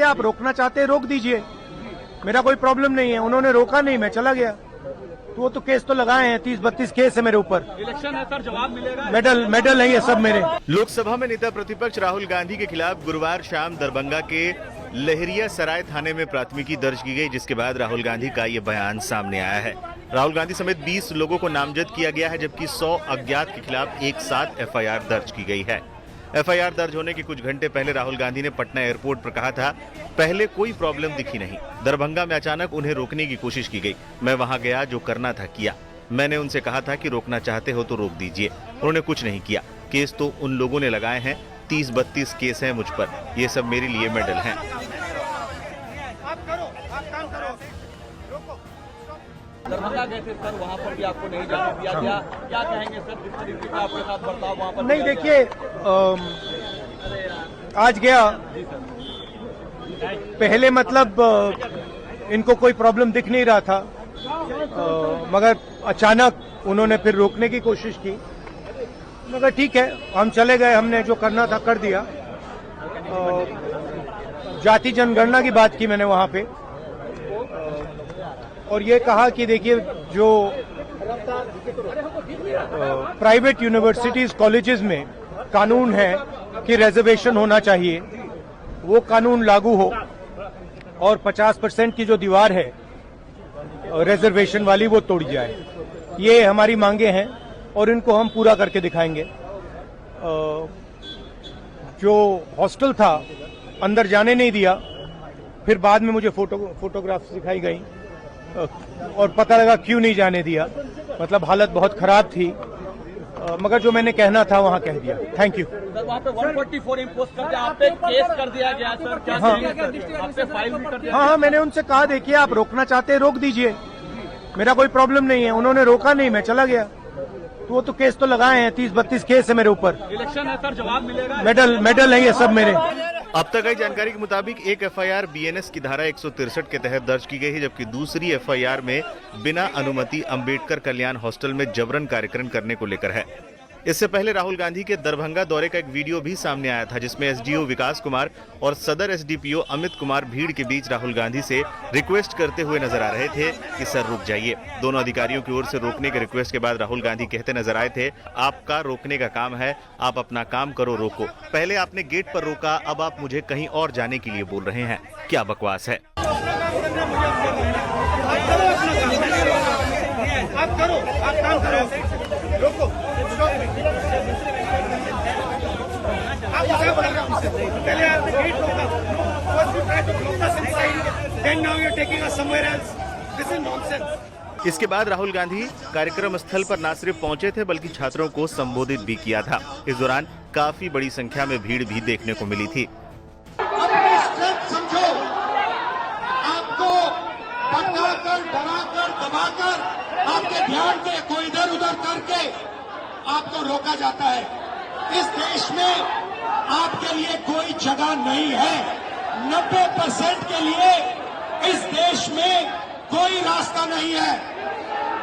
आप रोकना चाहते हैं रोक दीजिए, मेरा कोई प्रॉब्लम नहीं है। उन्होंने रोका नहीं, मैं चला गया। तो वो तो केस तो लगाए हैं, 30-32 केस है मेरे ऊपर। इलेक्शन है सर, जवाब मिलेगा। मेडल नहीं है सब मेरे। लोकसभा में नेता प्रतिपक्ष राहुल गांधी के खिलाफ गुरुवार शाम दरभंगा के लहरिया सराय थाने में प्राथमिकी दर्ज की गई, जिसके बाद राहुल गांधी का ये बयान सामने आया है। राहुल गांधी समेत 20 लोगों को नामजद किया गया है, जबकि 100 अज्ञात के खिलाफ एक साथ एफआईआर दर्ज की गई है। एफआईआर दर्ज होने के कुछ घंटे पहले राहुल गांधी ने पटना एयरपोर्ट पर कहा था, पहले कोई प्रॉब्लम दिखी नहीं, दरभंगा में अचानक उन्हें रोकने की कोशिश की गई, मैं वहां गया, जो करना था किया। मैंने उनसे कहा था कि रोकना चाहते हो तो रोक दीजिए, उन्होंने कुछ नहीं किया। केस तो उन लोगों ने लगाए हैं, 30-32 केस हैं मुझ पर, ये सब मेरे लिए मेडल हैं। दरभंगा गए थे सर, वहाँ पर भी आपको नहीं जाने दिया गया, क्या कहेंगे सर, किस तरीके का आपके साथ बर्ताव वहाँ पर? नहीं देखिए, आज गया, पहले मतलब इनको कोई प्रॉब्लम दिख नहीं रहा था, मगर अचानक उन्होंने फिर रोकने की कोशिश की, मगर ठीक है, हम चले गए, हमने जो करना था कर दिया। जाति जनगणना की बात की मैंने वहां पे, और ये कहा कि देखिए जो प्राइवेट यूनिवर्सिटीज कॉलेजेस में कानून है कि रिजर्वेशन होना चाहिए, वो कानून लागू हो और 50% की जो दीवार है रिजर्वेशन वाली वो तोड़ी जाए। ये हमारी मांगे हैं और इनको हम पूरा करके दिखाएंगे। जो हॉस्टल था अंदर जाने नहीं दिया, फिर बाद में मुझे फोटोग्राफ्स दिखाई गई और पता लगा क्यों नहीं जाने दिया, मतलब हालत बहुत खराब थी, मगर जो मैंने कहना था वहां कह दिया। Thank you. सर वहाँ पे 144 इम्पोज कर दिया, आप पे केस कर दिया गया सर, क्या आप पे फाइल भी कर दिया? हाँ, मैंने उनसे कहा देखिए आप रोकना चाहते हैं रोक दीजिए, मेरा कोई प्रॉब्लम नहीं है। उन्होंने रोका नहीं, मैं चला गया। तो वो तो केस तो लगाए हैं, 30-32 केस है मेरे ऊपर। इलेक्शन है सर, जवाब मिलेगा। मेडल नहीं है सब मेरे। अब तक आई जानकारी के मुताबिक एक एफआईआर बीएनएस की धारा 163 के तहत दर्ज की गई है, जबकि दूसरी एफआईआर में बिना अनुमति अंबेडकर कल्याण हॉस्टल में जबरन कार्यक्रम करने को लेकर है। इससे पहले राहुल गांधी के दरभंगा दौरे का एक वीडियो भी सामने आया था, जिसमें एसडीओ विकास कुमार और सदर एसडीपीओ अमित कुमार भीड़ के बीच राहुल गांधी से रिक्वेस्ट करते हुए नजर आ रहे थे कि सर रुक जाइए। दोनों अधिकारियों की ओर से रोकने के रिक्वेस्ट के बाद राहुल गांधी कहते नजर आए थे, आपका रोकने का काम है, आप अपना काम करो, रोको। पहले आपने गेट पर रोका, अब आप मुझे कहीं और जाने के लिए बोल रहे हैं, क्या बकवास है। आप करो, आप काम करो, रोको, पहले आपने गेट रोका, first you try to block us inside, then now you're taking us somewhere else. This is nonsense. इसके बाद राहुल गांधी कार्यक्रम स्थल पर न सिर्फ पहुंचे थे, बल्कि छात्रों को संबोधित भी किया था। इस दौरान काफी बड़ी संख्या में भीड़ भी देखने को मिली थी। समझो, आपको भटकाकर, डराकर, दबाकर, आपके ध्यान को इधर उधर करके आपको रोका जाता है। इस देश में आपके लिए कोई जगह नहीं है। 90% के लिए इस देश में कोई रास्ता नहीं है।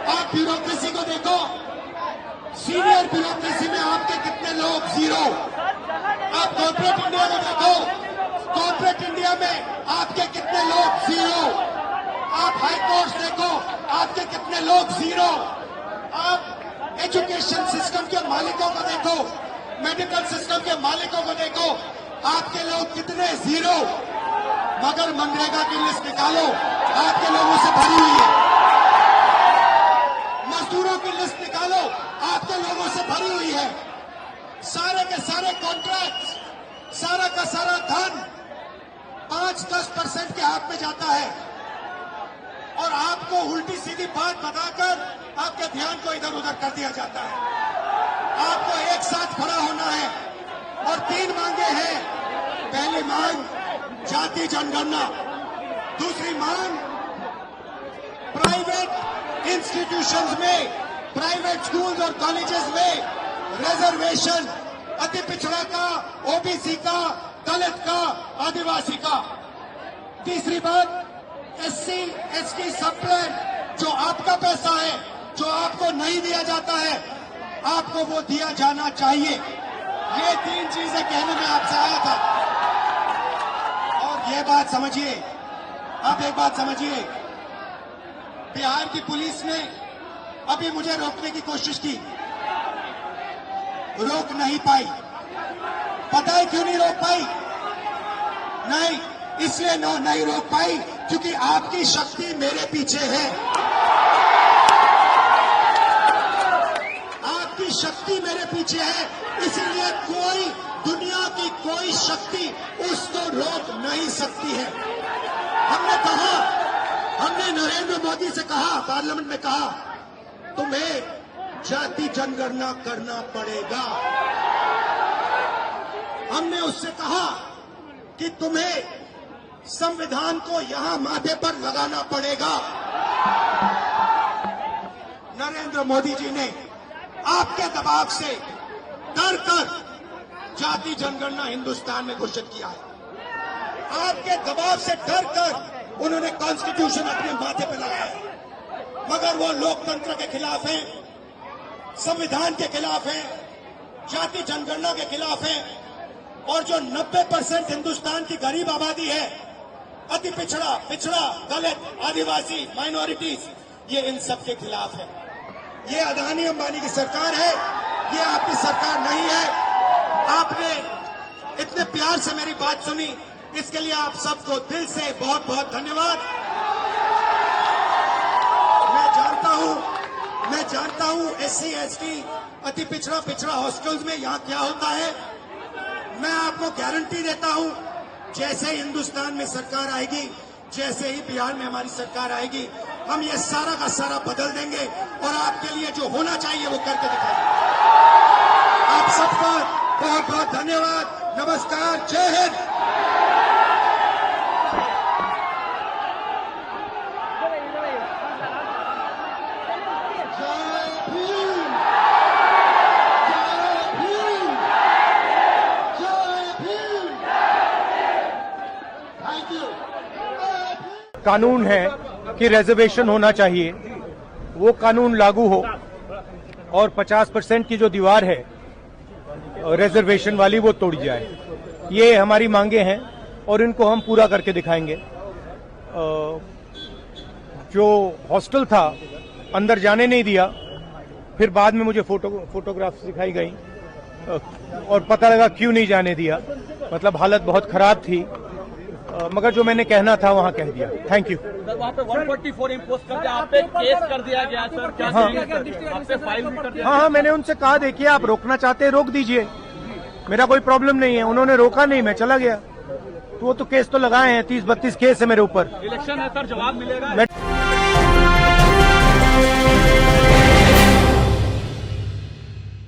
आप ब्यूरोक्रेसी को देखो, सीनियर ब्यूरोक्रेसी में आपके कितने लोग, 0। आप कॉर्पोरेट इंडिया को देखो, कॉर्पोरेट इंडिया में आपके कितने लोग, 0। आप हाई कोर्ट देखो, आपके कितने लोग, 0। आप एजुकेशन सिस्टम के मालिकों को देखो, मेडिकल सिस्टम के मालिकों को देखो, आपके लोग कितने, 0। मगर मनरेगा की लिस्ट निकालो, आपके लोगों से भरी हुई है। मजदूरों की लिस्ट निकालो, आपके लोगों से भरी हुई है। सारे के सारे कॉन्ट्रैक्ट, सारा का सारा धन 5-10% के हाथ में जाता है, और आपको उल्टी सीधी बात बताकर आपके ध्यान को इधर उधर कर दिया जाता है। आपको एक साथ खड़ा होना है और 3 मांगे हैं। पहली मांग जाति जनगणना, दूसरी मांग प्राइवेट इंस्टीट्यूशंस में, प्राइवेट स्कूल्स और कॉलेजेस में रिजर्वेशन, अति पिछड़ा का, ओबीसी का, दलित का, आदिवासी का। तीसरी बात एससी एसटी सब प्लान, जो आपका पैसा है, जो आपको नहीं दिया जाता है, आपको वो दिया जाना चाहिए। ये 3 चीजें कहने में आपसे आया था। और ये बात समझिए, आप एक बात समझिए, बिहार की पुलिस ने अभी मुझे रोकने की कोशिश की, रोक नहीं पाई। पता है क्यों नहीं रोक पाई? नहीं, इसलिए नहीं रोक पाई क्योंकि आपकी शक्ति मेरे पीछे है। आपकी शक्ति मेरे पीछे है, इसीलिए कोई दुनिया की कोई शक्ति उसको रोक नहीं सकती है। हमने कहा, हमने नरेंद्र मोदी से कहा, पार्लियामेंट में कहा, तुम्हें जाति जनगणना करना पड़ेगा। हमने उससे कहा कि तुम्हें संविधान को यहां माथे पर लगाना पड़ेगा। नरेंद्र मोदी जी ने आपके दबाव से डर कर जाति जनगणना हिंदुस्तान में घोषित किया है। आपके दबाव से डर कर उन्होंने कॉन्स्टिट्यूशन अपने माथे पर लगाया है, मगर वो लोकतंत्र के खिलाफ हैं, संविधान के खिलाफ हैं, जाति जनगणना के खिलाफ हैं, और जो 90% हिंदुस्तान की गरीब आबादी है, अति पिछड़ा, दलित, आदिवासी, माइनॉरिटीज, ये इन सब के खिलाफ है। ये अदानी अंबानी की सरकार है, ये आपकी सरकार नहीं है। आपने इतने प्यार से मेरी बात सुनी, इसके लिए आप सबको दिल से बहुत बहुत धन्यवाद। मैं जानता हूं SC ST अति पिछड़ा हॉस्टल्स में यहाँ क्या होता है। मैं आपको गारंटी देता हूं, जैसे ही हिंदुस्तान में सरकार आएगी, जैसे ही बिहार में हमारी सरकार आएगी, हम ये सारा का सारा बदल देंगे और आपके लिए जो होना चाहिए वो करके दिखाएंगे। आप सबका बहुत बहुत धन्यवाद, नमस्कार, जय हिंद। कानून है कि रिजर्वेशन होना चाहिए, वो कानून लागू हो और 50% की जो दीवार है रिजर्वेशन वाली वो तोड़ी जाए। ये हमारी मांगे हैं और इनको हम पूरा करके दिखाएंगे। जो हॉस्टल था अंदर जाने नहीं दिया, फिर बाद में मुझे फोटोग्राफ्स दिखाई गई और पता लगा क्यों नहीं जाने दिया, मतलब हालत बहुत खराब थी, मगर जो मैंने कहना था वहां कह दिया। Thank you. सर वहाँ पे 144 इम्पोज कर दिया, आप पे केस कर दिया गया सर, क्या कहेंगे सर? आप पे फाइल भी कर दिया? हाँ, मैंने उनसे कहा देखिए आप रोकना चाहते हैं रोक दीजिए, मेरा कोई प्रॉब्लम नहीं है। उन्होंने रोका नहीं, मैं चला गया। तो वो तो केस तो लगाए हैं, 30-32 केस है मेरे ऊपर। इलेक्शन है सर, जवाब मिलेगा।